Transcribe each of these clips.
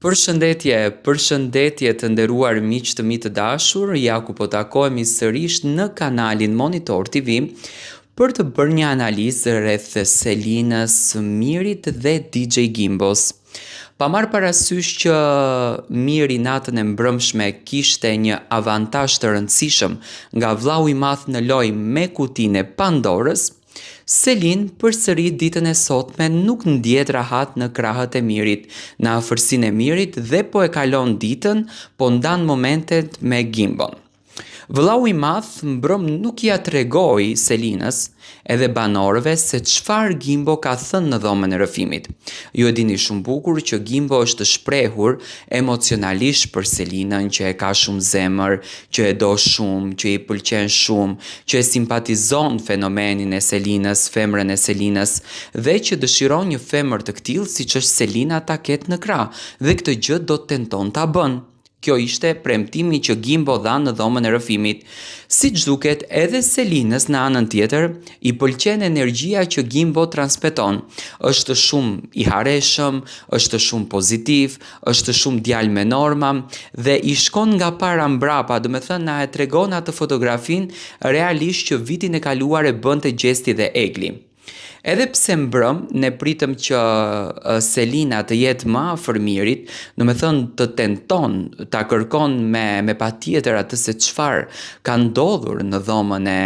Përshëndetje të nderuar miq të mi të dashur, ja ku po takohemi sërish në kanalin Monitor TV për të bërë një analizë rreth Selinës, Mirit dhe DJ Gimbos. Pa marrë parasysh që Miri natën e mbrëmshme kishte një avantazh të rëndësishëm nga vllau i madh në lojë me kutinë e Pandorës, Selin përsëri ditën e sotme nuk ndjet rahat në krahët e Mirit, në afërsinë e Mirit dhe po e kalon ditën, po ndan momentet me Gimbon. Vllau i madh mbrëm nuk ja tregoi Selinës edhe banorëve se çfarë Gimbo ka thënë në dhomën e rrëfimit. Ju e dini shumë bukur që Gimbo është shprehur emocionalisht për Selinën, që e ka shumë zemër, që e do shumë, që i pëlqen shumë, që e simpatizon fenomenin e Selinës, femrën e Selinës dhe që dëshiron një femër të tillë siç është Selina ta ketë në krah dhe këtë gjë do të tenton ta bën. Kjo ishte premtimi që Gimbo dha në dhomën e rrëfimit. Siç duket, edhe Selinës në anën tjetër i pëlqen energjia që Gimbo transmeton. Është shumë i hareshëm, është shumë pozitiv, është shumë djalë me norma dhe i shkon nga para mbrapa, do të thënë na e tregon atë fotografinë realisht që vitin e kaluar e bënte gjesti dhe egli. Edhe pse mbrëm, ne pritëm që Selina të jetë më afër Mirit, do të thënë të tenton, ta kërkon me patjetër atë se çfarë ka ndodhur në dhomën e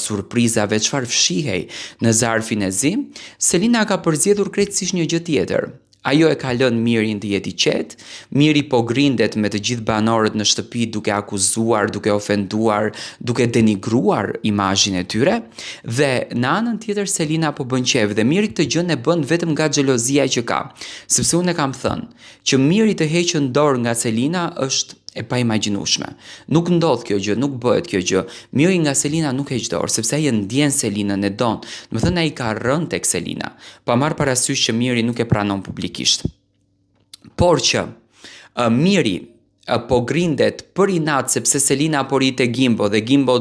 surprizave, çfarë fshihej në zarfin e zi, Selina ka përzgjedhur krejtësisht një gjë tjetër. Ajo e ka lënë Mirin të jetë i qetë, Miri po grindet me të gjithë banorët në shtëpi duke akuzuar, duke ofenduar, duke denigruar imazhin e tyre dhe në anën tjetër Selina po bën qef dhe Miri këtë gjë e bën vetëm nga xhelozia që ka, sepse unë e kam thënë që Miri të heqë dorë nga Selina është e pa imagjinueshme. Nuk ndodh kjo gjë, nuk bëhet kjo gjë. Miri nga Selina nuk heq dorë, sepse ai e ndjen Selinën, e don. Do të thënë ai ka rënë tek Selina, pa marrë parasysh që Miri nuk e pranon publikisht. Por që Miri po grindet për inat sepse Selina po rritet Gimbo dhe Gimbo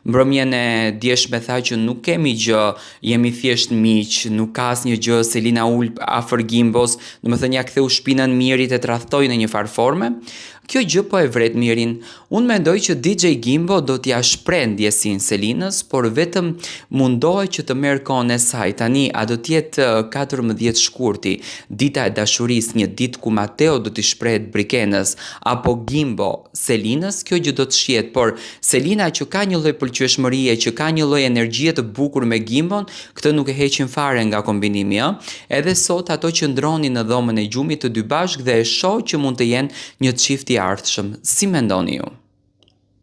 mbrëmjen e djeshme tha që nuk kemi gjë, jemi thjesht miq, nuk ka asnjë gjë. Selina ul afër Gimbos, do të thënë ja ktheu shpinën Mirit e tradhtoi në një farë forme. Kjo gjë po e vret Mirin. Unë mendoj që DJ Gimbo do t'ja shpreh ndjesinë Selinës, por vetëm mundohet që të merr kohën e saj. Tani a do të jetë 14 shkurti, dita e dashurisë, një ditë ku Mateo do t'i shprehet Brikenës apo Gimbo Selinës, kjo gjë do të shihet, por Selina që ka një lloj pëlqyeshmërie, që ka një lloj energjie të bukur me Gimbon, këtë nuk e heqin fare nga kombinimi, ëh. Edhe sot ato që ndronin në dhomën e gjumit të dy bashk dhe e shoh që mund të jenë një çift i ardhshëm. Si mendoni ju?